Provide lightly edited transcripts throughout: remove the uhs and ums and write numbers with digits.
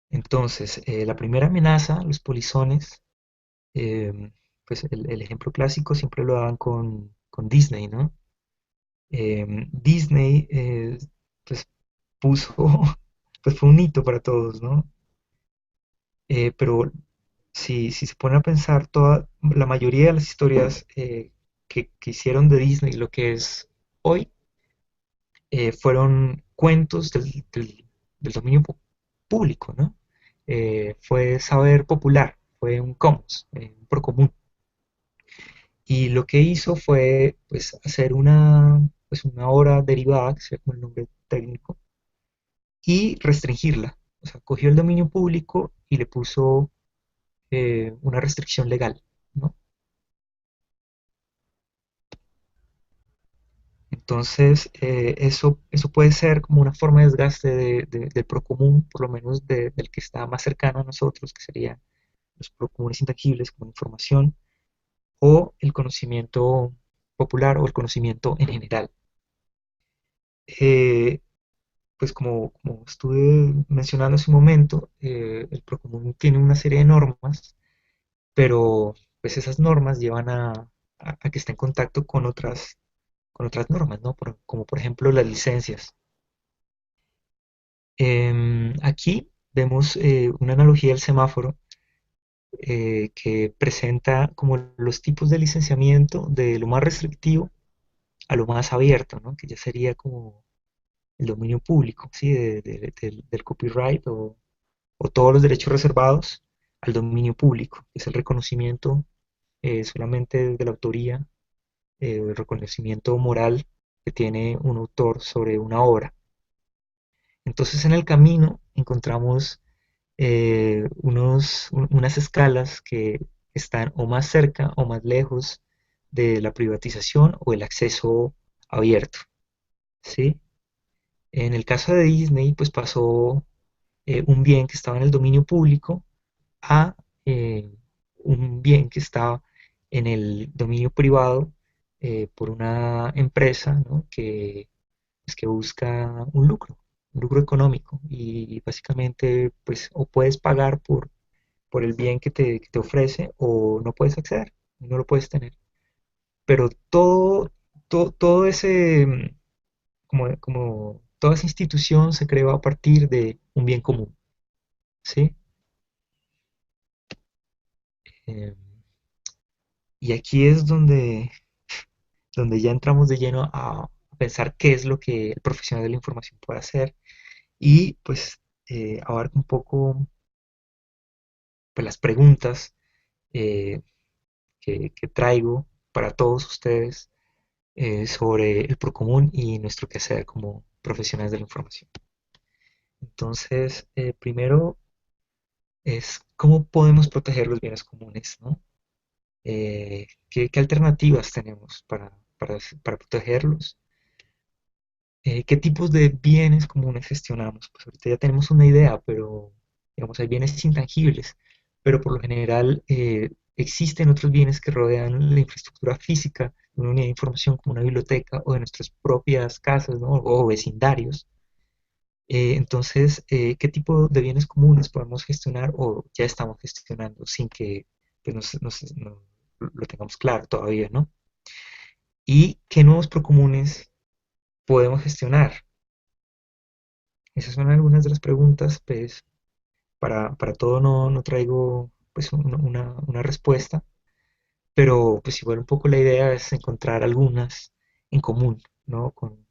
Entonces, la primera amenaza, los polizones, eh, pues el ejemplo clásico siempre lo daban con Disney, ¿no? Disney, pues puso, pues fue un hito para todos, ¿no? Pero si se pone a pensar, la mayoría de las historias que hicieron de Disney lo que es hoy, fueron cuentos del dominio público, ¿no? Fue saber popular, fue un commons, un procomún. Y lo que hizo fue pues, hacer una obra derivada, que sería como el nombre técnico, y restringirla. O sea, cogió el dominio público y le puso una restricción legal, ¿no? Entonces, eso puede ser como una forma de desgaste del procomún, por lo menos del que está más cercano a nosotros, que serían los procomunes intangibles como información o el conocimiento popular o el conocimiento en general. Eh, pues como estuve mencionando hace un momento, el procomún tiene una serie de normas, pero pues esas normas llevan a que esté en contacto con otras normas, ¿no? Como por ejemplo las licencias. Aquí vemos una analogía del semáforo que presenta como los tipos de licenciamiento de lo más restrictivo a lo más abierto, ¿no? Que ya sería como el dominio público, ¿sí? Del copyright o todos los derechos reservados al dominio público, que es el reconocimiento solamente de la autoría, el reconocimiento moral que tiene un autor sobre una obra. Entonces en el camino encontramos unas escalas que están o más cerca o más lejos de la privatización o el acceso abierto, ¿sí? En el caso de Disney, pues pasó un bien que estaba en el dominio público a un bien que estaba en el dominio privado por una empresa, ¿no? que busca un lucro económico y básicamente pues o puedes pagar por el bien que te ofrece o no puedes acceder, no lo puedes tener. Pero todo ese, como toda esa institución se creó a partir de un bien común, ¿sí? Eh, y aquí es donde ya entramos de lleno a pensar qué es lo que el profesional de la información puede hacer y pues abarca un poco pues, las preguntas eh, que traigo para todos ustedes sobre el procomún y nuestro quehacer como profesionales de la información. Entonces, primero es cómo podemos proteger los bienes comunes, ¿no? ¿Qué alternativas tenemos para protegerlos? ¿Qué tipos de bienes comunes gestionamos? Pues ahorita ya tenemos una idea, pero digamos, hay bienes intangibles, pero por lo general existen otros bienes que rodean la infraestructura física de una unidad de información como una biblioteca o de nuestras propias casas, ¿no? O vecindarios. Entonces, ¿qué tipo de bienes comunes podemos gestionar o ya estamos gestionando sin que pues, no lo tengamos claro todavía, ¿no? ¿Y qué nuevos procomunes podemos gestionar? Esas son algunas de las preguntas, pues para todo no traigo pues una respuesta, pero pues igual un poco la idea es encontrar algunas en común, ¿no? Con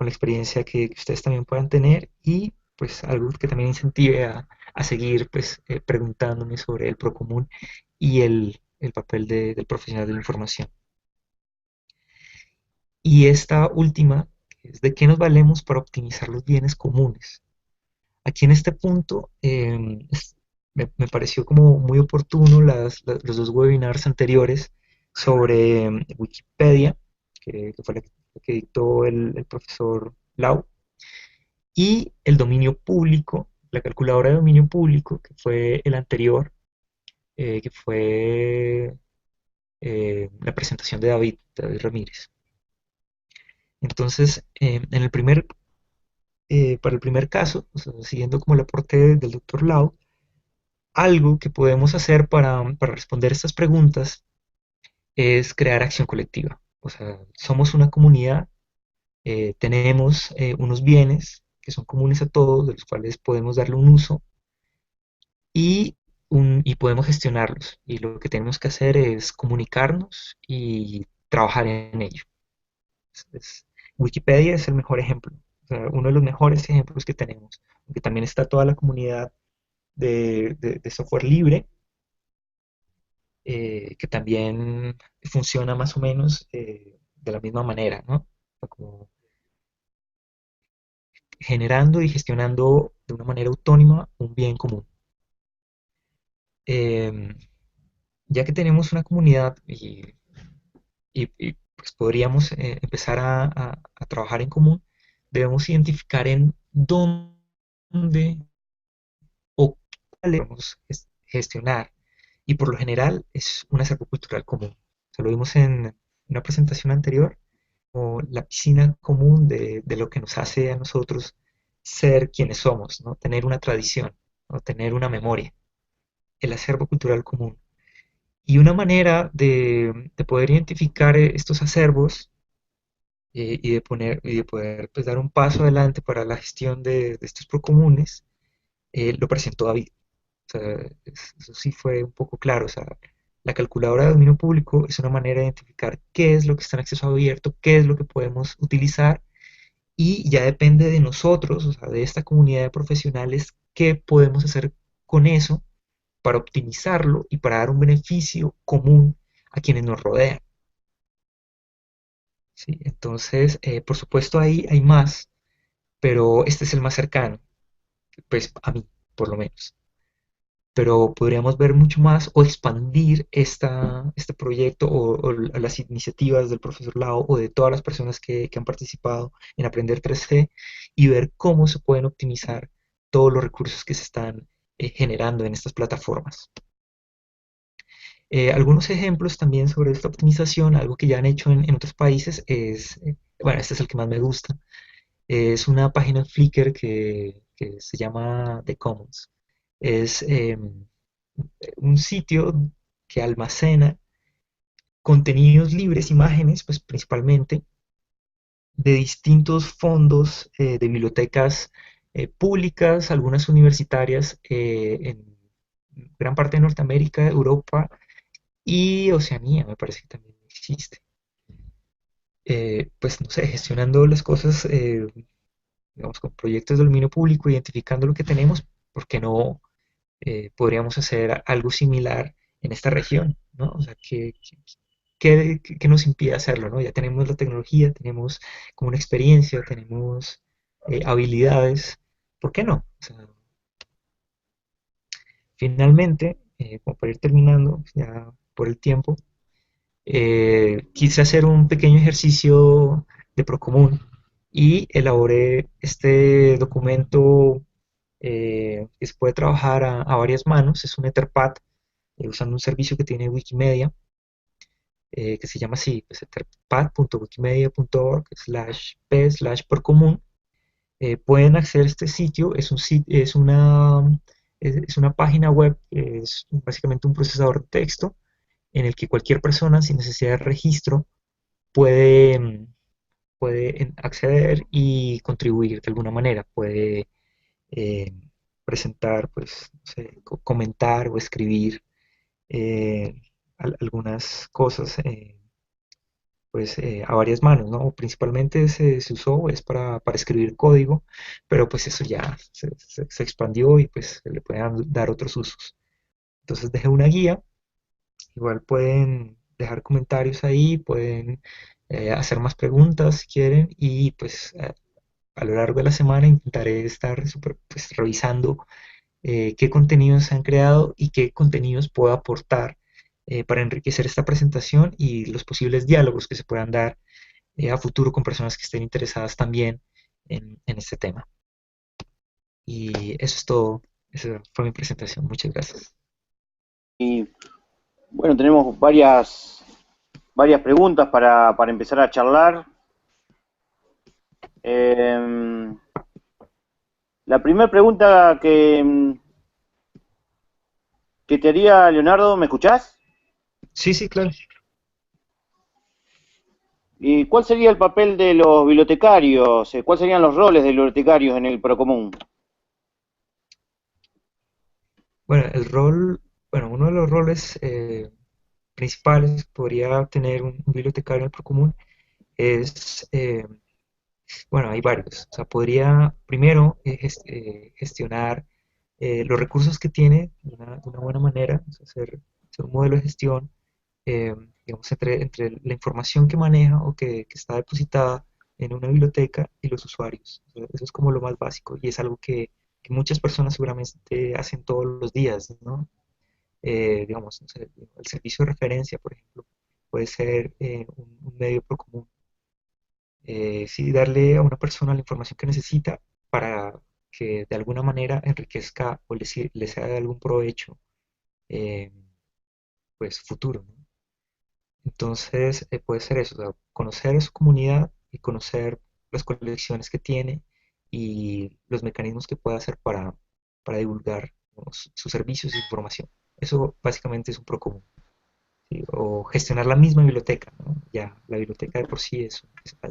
la experiencia que ustedes también puedan tener y pues algo que también incentive a seguir pues preguntándome sobre el procomún y el papel del profesional de la información. Y esta última es de qué nos valemos para optimizar los bienes comunes. Aquí en este punto me pareció como muy oportuno los dos webinars anteriores sobre Wikipedia, que fue la que dictó el profesor Lau, y el dominio público, la calculadora de dominio público, que fue el anterior, que fue la presentación de David Ramírez. Entonces, en el primer para el primer caso, o sea, siguiendo como el aporte del doctor Lau, algo que podemos hacer para responder estas preguntas es crear acción colectiva. O sea, somos una comunidad, tenemos unos bienes que son comunes a todos, de los cuales podemos darle un uso y, y podemos gestionarlos. Y lo que tenemos que hacer es comunicarnos y trabajar en ello. Wikipedia es el mejor ejemplo, o sea, uno de los mejores ejemplos que tenemos, porque también está toda la comunidad de software libre, que también funciona más o menos de la misma manera, ¿no? Como generando y gestionando de una manera autónoma un bien común. Eh, ya que tenemos una comunidad y, pues podríamos empezar a trabajar en común, debemos identificar en dónde o cuál debemos gestionar. Y por lo general es un acervo cultural común. Se lo vimos en una presentación anterior, o la piscina común de lo que nos hace a nosotros ser quienes somos, ¿no? Tener una tradición, ¿no? Tener una memoria, el acervo cultural común. Y una manera de poder identificar estos acervos y de poder pues, dar un paso adelante para la gestión de estos procomunes, lo presentó David. O sea, eso sí fue un poco claro. O sea, la calculadora de dominio público es una manera de identificar qué es lo que está en acceso abierto, qué es lo que podemos utilizar y ya depende de nosotros, o sea, de esta comunidad de profesionales, qué podemos hacer con eso para optimizarlo y para dar un beneficio común a quienes nos rodean. ¿Sí? Entonces, por supuesto, ahí hay más, pero este es el más cercano, pues a mí, por lo menos. Pero podríamos ver mucho más o expandir este proyecto o las iniciativas del profesor Lao o de todas las personas que han participado en Aprender 3C y ver cómo se pueden optimizar todos los recursos que se están generando en estas plataformas. Algunos ejemplos también sobre esta optimización, algo que ya han hecho en otros países, es, bueno, este es el que más me gusta, es una página en Flickr que se llama The Commons. Es un sitio que almacena contenidos libres, imágenes, pues principalmente, de distintos fondos de bibliotecas públicas, algunas universitarias en gran parte de Norteamérica, Europa y Oceanía, me parece que también existe. Pues no sé, gestionando las cosas, digamos, con proyectos de dominio público, identificando lo que tenemos, ¿por qué no podríamos hacer algo similar en esta región, ¿no? O sea, ¿qué nos impide hacerlo, ¿no? Ya tenemos la tecnología, tenemos como una experiencia, tenemos habilidades, ¿por qué no? O sea, finalmente, como para ir terminando, ya por el tiempo, quise hacer un pequeño ejercicio de Procomún y elaboré este documento que se puede trabajar a varias manos, es un Etherpad usando un servicio que tiene Wikimedia, que se llama así, pues, etherpad.wikimedia.org/p/procomún. Pueden acceder a este sitio, es una página web, es básicamente un procesador de texto en el que cualquier persona sin necesidad de registro puede, puede acceder y contribuir de alguna manera, puede eh, presentar, pues, no sé, comentar o escribir eh, algunas cosas pues a varias manos, ¿no? Principalmente se usó es para escribir código, pero pues eso ya se expandió y pues se le pueden dar otros usos. Entonces dejé una guía, igual pueden dejar comentarios ahí, pueden hacer más preguntas si quieren y pues a lo largo de la semana intentaré estar pues, revisando qué contenidos se han creado y qué contenidos puedo aportar para enriquecer esta presentación y los posibles diálogos que se puedan dar a futuro con personas que estén interesadas también en este tema. Y eso es todo. Esa fue mi presentación. Muchas gracias. Y bueno, tenemos varias preguntas para empezar a charlar. Eh, La primera pregunta que te haría Leonardo, ¿me escuchás? Sí, sí, claro. ¿Y cuál sería el papel de los bibliotecarios? ¿Cuáles serían los roles de los bibliotecarios en el Procomún? Bueno, bueno, uno de los roles principales que podría tener un bibliotecario en el Procomún es, bueno, hay varios. O sea, podría primero gestionar los recursos que tiene de una buena manera, o sea, hacer un modelo de gestión, eh, digamos, entre la información que maneja o que está depositada en una biblioteca y los usuarios. O sea, eso es como lo más básico y es algo que muchas personas seguramente hacen todos los días, ¿no? Digamos, no sé, el servicio de referencia, por ejemplo, puede ser un medio procomún. Sí, darle a una persona la información que necesita para que de alguna manera enriquezca o le sea de algún provecho, eh, pues futuro, ¿no? Entonces, puede ser eso, o sea, conocer su comunidad y conocer las colecciones que tiene y los mecanismos que puede hacer para divulgar, ¿no?, sus servicios y su información. Eso básicamente es un procomún, ¿sí? O gestionar la misma biblioteca, ¿no? Ya la biblioteca de por sí es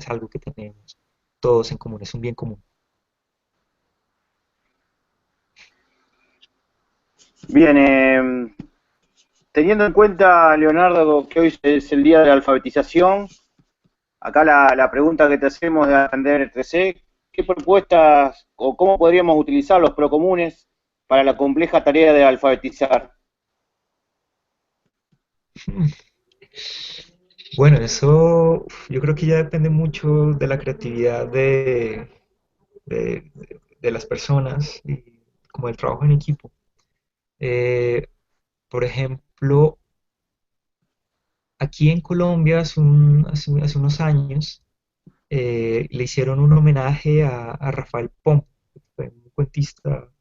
algo que tenemos todos en común, es un bien común. Bien, teniendo en cuenta, Leonardo, que hoy es el día de la alfabetización, acá la pregunta que te hacemos de Aprender 3C, ¿qué propuestas o cómo podríamos utilizar los procomunes para la compleja tarea de alfabetizar? Bueno, eso yo creo que ya depende mucho de la creatividad de las personas y como del trabajo en equipo. Eh, por ejemplo, aquí en Colombia hace unos años le hicieron un homenaje a Rafael Pomp, que fue un cuentista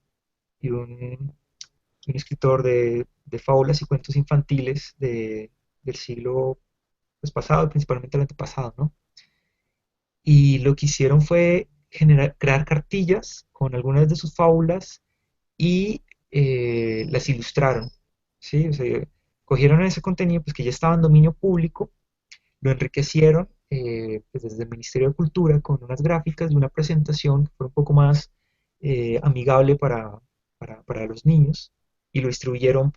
y un escritor de fábulas y cuentos infantiles del siglo, pues, pasado, principalmente el antepasado, ¿no? Y lo que hicieron fue crear cartillas con algunas de sus fábulas y las ilustraron, ¿sí? O sea, cogieron ese contenido, pues, que ya estaba en dominio público, lo enriquecieron, pues, desde el Ministerio de Cultura con unas gráficas y una presentación que fue un poco más amigable para los niños y lo distribuyeron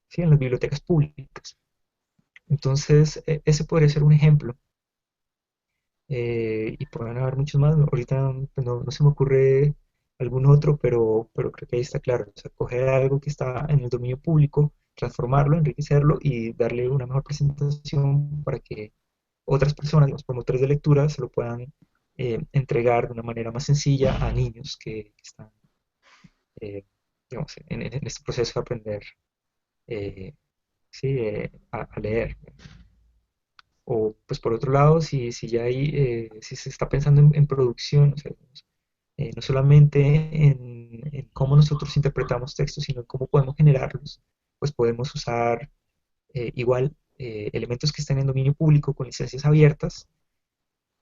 sí, en las bibliotecas públicas. Entonces, ese podría ser un ejemplo. Y pueden haber muchos más. Ahorita pues, no se me ocurre algún otro, pero creo que ahí está claro. O sea, coger algo que está en el dominio público, transformarlo, enriquecerlo y darle una mejor presentación para que otras personas, los promotores de lectura, se lo puedan entregar de una manera más sencilla a niños que están, eh, digamos, en este proceso de aprender, eh, sí, a leer. O, pues por otro lado, si ya hay, si se está pensando en producción, o sea, no solamente en cómo nosotros interpretamos textos, sino en cómo podemos generarlos, pues podemos usar igual elementos que estén en dominio público con licencias abiertas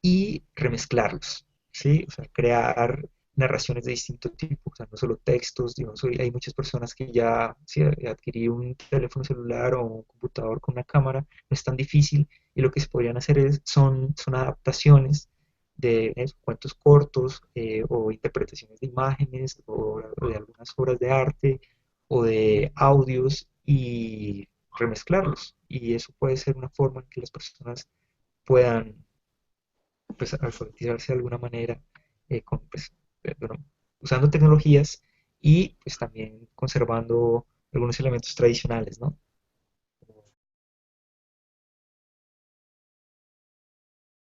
y remezclarlos, ¿sí? O sea, crear narraciones de distinto tipo, o sea, no solo textos, digamos, hoy hay muchas personas que ya, sí, adquirir un teléfono celular o un computador con una cámara no es tan difícil y lo que se podrían hacer son adaptaciones de cuentos cortos o interpretaciones de imágenes o de algunas obras de arte o de audios y remezclarlos. Y eso puede ser una forma en que las personas puedan, pues, alfabetizarse de alguna manera, pues, bueno, usando tecnologías y pues también conservando algunos elementos tradicionales, ¿no?